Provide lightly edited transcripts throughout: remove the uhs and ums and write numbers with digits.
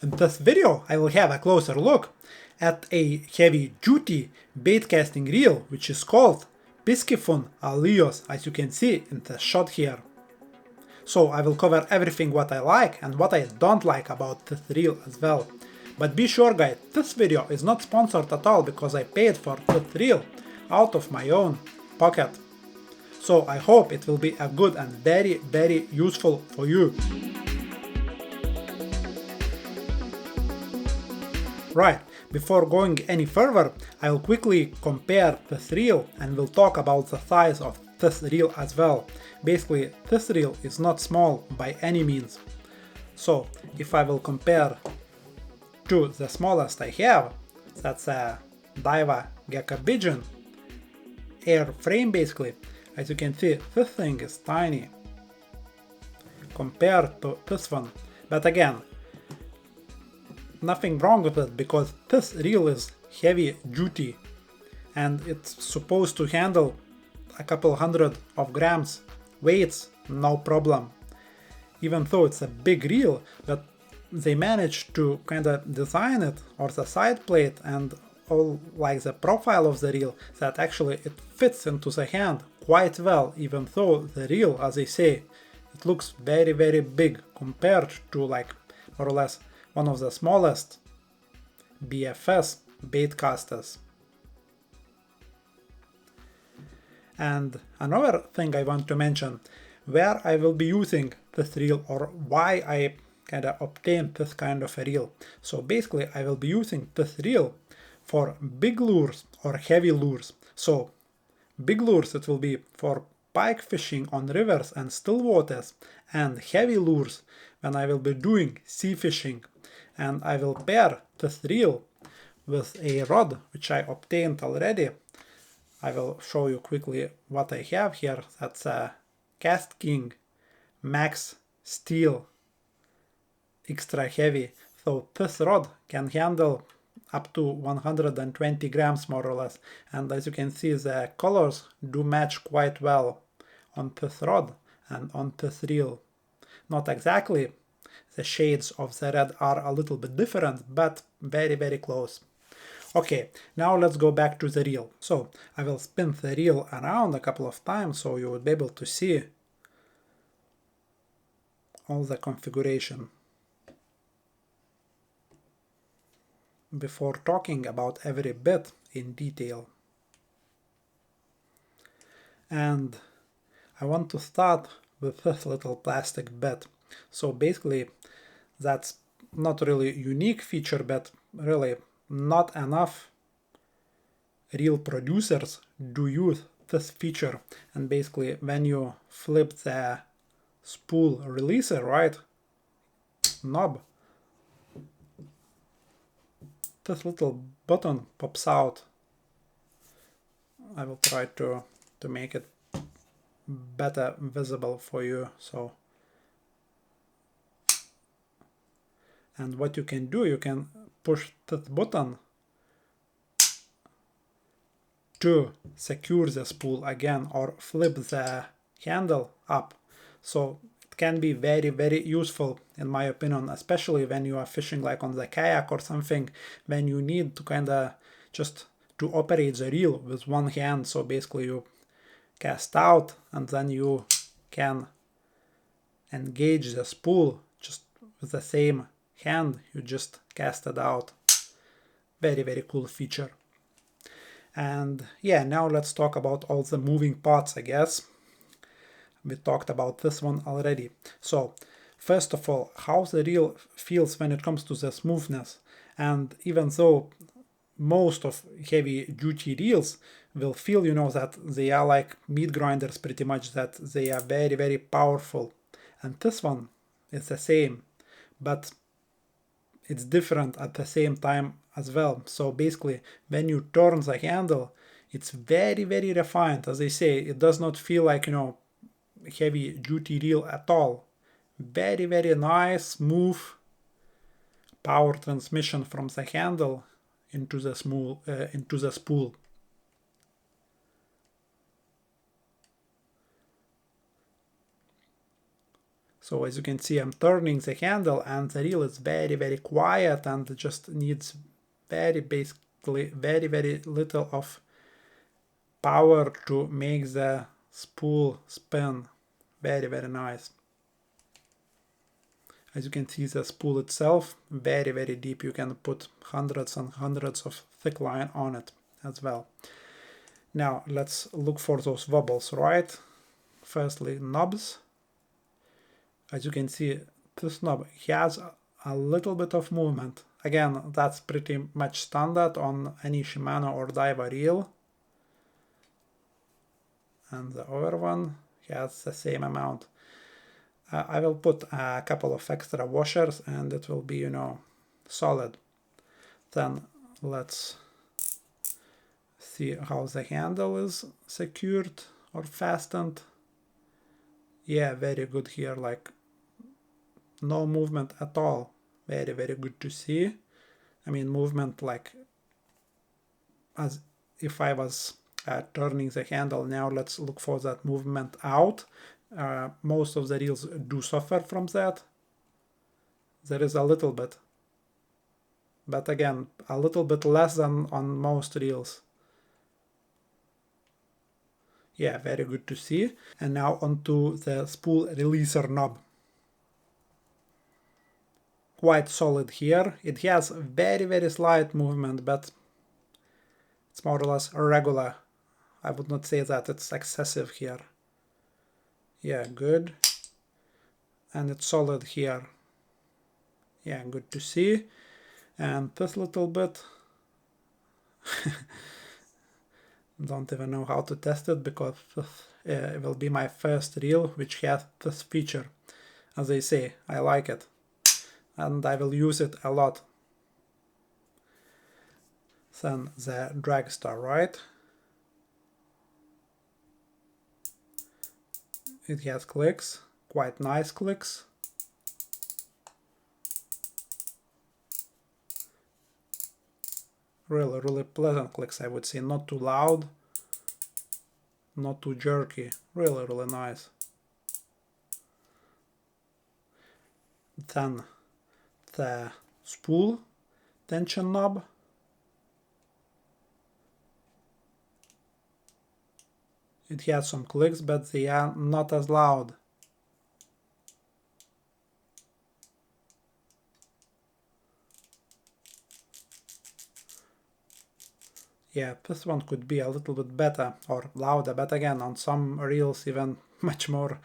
In this video, I will have a closer look at a heavy-duty baitcasting reel, which is called Piscifun Alijoz, as you can see in the shot here. So I will cover everything what I like and what I don't like about this reel as well. But be sure guys, this video is not sponsored at all because I paid for this reel out of my own pocket. So I hope it will be a good and very useful for you. Right, before going any further, I'll quickly compare this reel and we'll talk about the size of this reel as well. Basically, this reel is not small by any means. So, if I will compare to the smallest I have, that's a Daiwa Gecko air frame basically. As you can see, this thing is tiny compared to this one. But again, nothing wrong with it because this reel is heavy duty and it's supposed to handle a couple hundred of grams weights, no problem. Even though it's a big reel, but they managed to kind of design it, or the side plate and all like the profile of the reel, that actually it fits into the hand quite well, even though the reel, as I say, it looks very big compared to like more or less one of the smallest BFS baitcasters. And another thing I want to mention, where I will be using this reel or why I kind of obtained this kind of a reel. So basically I will be using this reel for big lures or heavy lures. So big lures it will be for pike fishing on rivers and still waters, and heavy lures when I will be doing sea fishing. And I will pair this reel with a rod which I obtained already. I will show you quickly what I have here. That's a Cast King Max Steel extra heavy. So this rod can handle up to 120 grams more or less. And as you can see, the colors do match quite well on this rod and on this reel. Not exactly, the shades of the red are a little bit different, but very close. Okay, now let's go back to the reel. So I will spin the reel around a couple of times so you will be able to see all the configuration before talking about every bit in detail. And I want to start with this little plastic bit. So basically that's not really unique feature, but really not enough reel producers do use this feature. And basically when you flip the spool releaser, right, knob, this little button pops out. I will try to make it better visible for you. So, and what you can do, you can push this button to secure the spool again or flip the handle up. So it can be very useful in my opinion, especially when you are fishing like on the kayak or something, when you need to kind of just to operate the reel with one hand. So basically you cast out and then you can engage the spool just with the same hand, you just cast it out. Very cool feature. And yeah, now let's talk about all the moving parts, I guess. We talked about this one already. So first of all, how the reel feels when it comes to the smoothness. And even though most of heavy duty reels will feel, you know, that they are like meat grinders pretty much, that they are very powerful. And this one is the same, but it's different at the same time as well. So basically when you turn the handle, it's very refined. As I say, it does not feel like, you know, heavy duty reel at all. Very nice, smooth power transmission from the handle into the spool. So as you can see, I'm turning the handle and the reel is very, very quiet and it just needs basically very little of power to make the spool spin. Very nice. As you can see, the spool itself, very deep. You can put hundreds and hundreds of thick line on it as well. Now let's look for those wobbles, right? Firstly, knobs. As you can see, this knob has a little bit of movement. Again, that's pretty much standard on any Shimano or Daiwa reel. And the other one has the same amount. I will put a couple of extra washers and it will be, you know, solid. Then let's see how the handle is secured or fastened. Yeah, very good here, like no movement at all. Very good to see. I mean, movement like as if I was turning the handle. Now let's look for that movement out. Most of the reels do suffer from that. There is a little bit, but again, a little bit less than on most reels. Yeah, very good to see. And now onto the spool releaser knob. Quite solid here. It has very slight movement, but it's more or less regular. I would not say that it's excessive here. Yeah, good. And it's solid here. Yeah, good to see. And this little bit, don't even know how to test it because it will be my first reel which has this feature. As I say, I like it. And I will use it a lot. Then the dragster, right? It has clicks, quite nice clicks. Really pleasant clicks, I would say. Not too loud, not too jerky. Really nice. Then the spool tension knob. It has some clicks, but they are not as loud. Yeah, this one could be a little bit better or louder, but again, on some reels even much more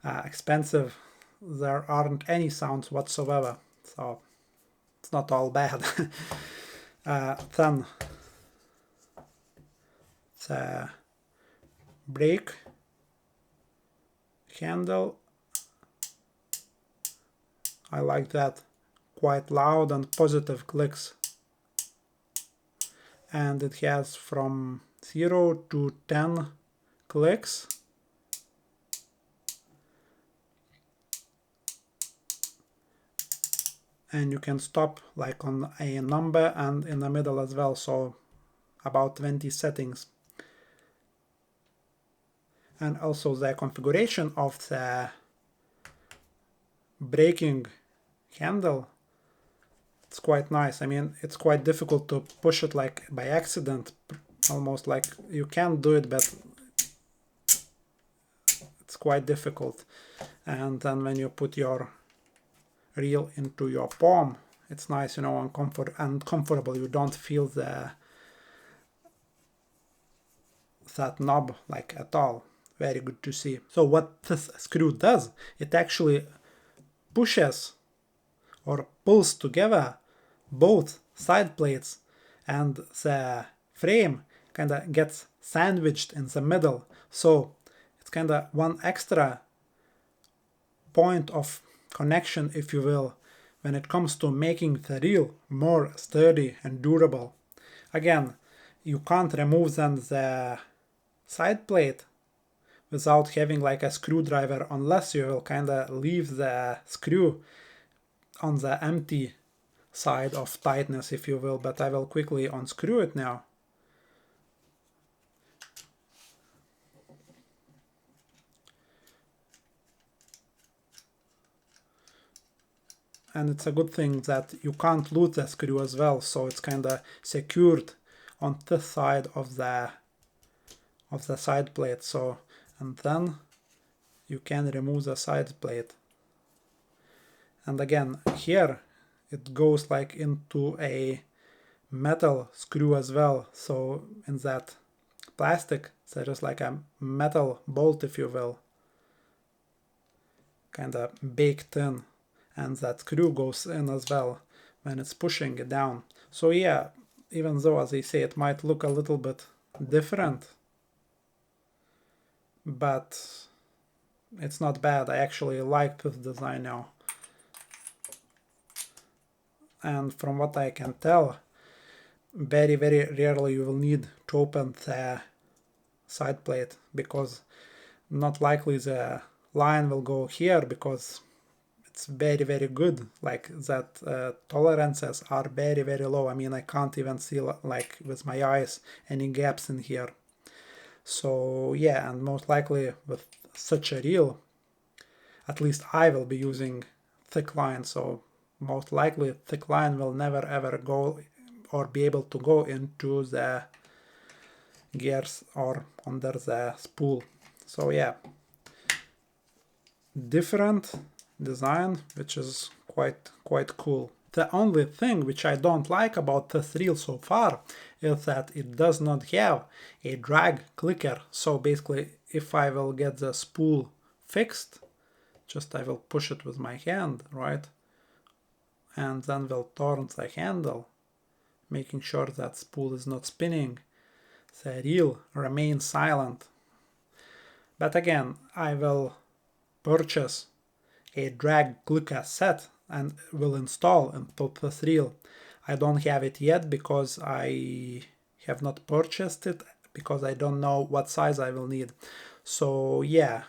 expensive, there aren't any sounds whatsoever, so it's not all bad. Then the brake handle, I like that, quite loud and positive clicks. And it has from 0 to 10 clicks. And you can stop like on a number and in the middle as well, so about 20 settings. And also the configuration of the braking handle, it's quite nice. I mean, it's quite difficult to push it like by accident, almost like you can do it, but it's quite difficult. And then when you put your reel into your palm, it's nice, you know, and comfortable. You don't feel that knob like at all. Very good to see. So what this screw does, it actually pushes or pulls together both side plates, and the frame kind of gets sandwiched in the middle. So it's kind of one extra point of connection, if you will, when it comes to making the reel more sturdy and durable. Again, you can't remove then the side plate without having like a screwdriver, unless you will kind of leave the screw on the empty side of tightness, if you will, but I will quickly unscrew it now. and it's a good thing that you can't lose the screw as well, so it's kind of secured on this side of the side plate. So, and then you can remove the side plate. And again, here it goes like into a metal screw as well. So in that plastic, there is like a metal bolt, if you will, kind of baked in, and that screw goes in as well when it's pushing it down. So yeah, even though, as I say, it might look a little bit different, but it's not bad. I actually like this design now. And from what I can tell, very, very rarely you will need to open the side plate, because not likely the line will go here, because it's very, very good. Like that tolerances are very, very low. I mean, I can't even see like with my eyes any gaps in here. So yeah, and most likely with such a reel, at least I will be using thick line, so most likely thick line will never ever go or be able to go into the gears or under the spool. So yeah, different design, which is quite cool. The only thing which I don't like about this reel so far is that it does not have a drag clicker. So basically, if I will get the spool fixed, just I will push it with my hand, right? And then will turn the handle, making sure that spool is not spinning. The reel remains silent. But again, I will purchase a drag clicker set and will install into this reel. I don't have it yet because I have not purchased it, because I don't know what size I will need. So yeah,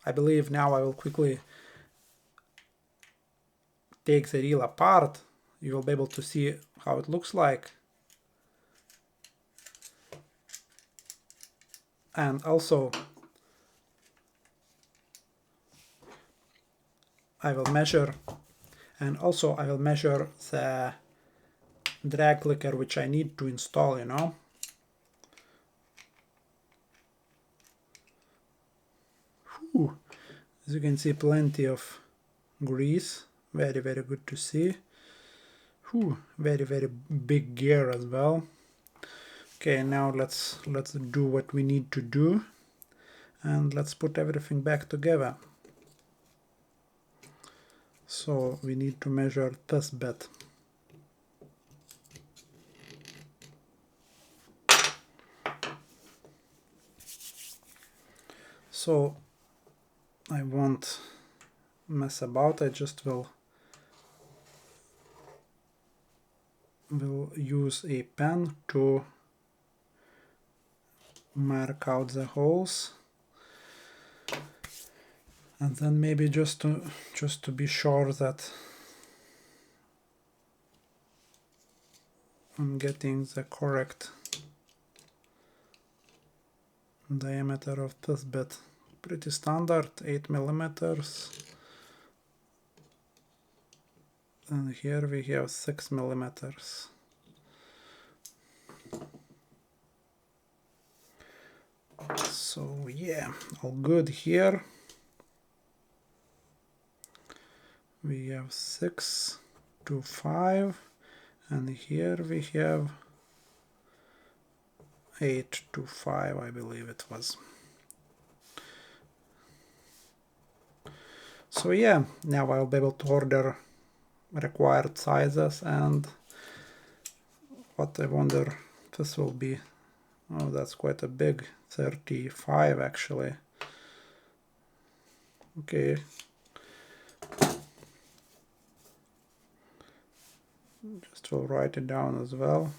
I believe now I will quickly take the reel apart. You will be able to see how it looks like. And also I will measure, the drag clicker which I need to install, you know. Whew. As you can see, plenty of grease, very, very good to see. Whew. Very, very big gear as well. Okay, now let's do what we need to do, and let's put everything back together. So we need to measure this bit. So I won't mess about, I just will use a pen to mark out the holes, and then maybe just to be sure that I'm getting the correct diameter of this bit. Pretty standard, 8 millimeters, and here we have 6 millimeters. So yeah, all good here. We have 6 to 5, and here we have 8 to 5, I believe it was. So yeah, now I'll be able to order required sizes, and what I wonder this will be. Oh, that's quite a big 35 actually. Okay. Just will write it down as well.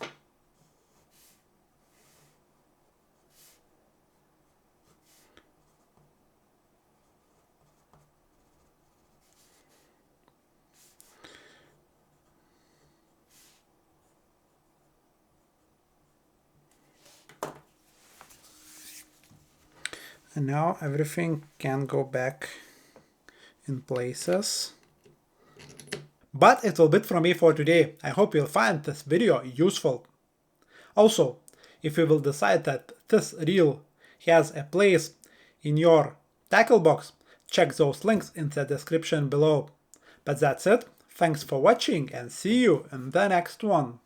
And now everything can go back in places. But it will be it from me for today. I hope you'll find this video useful. Also, if you will decide that this reel has a place in your tackle box, check those links in the description below. But that's it. Thanks for watching and see you in the next one.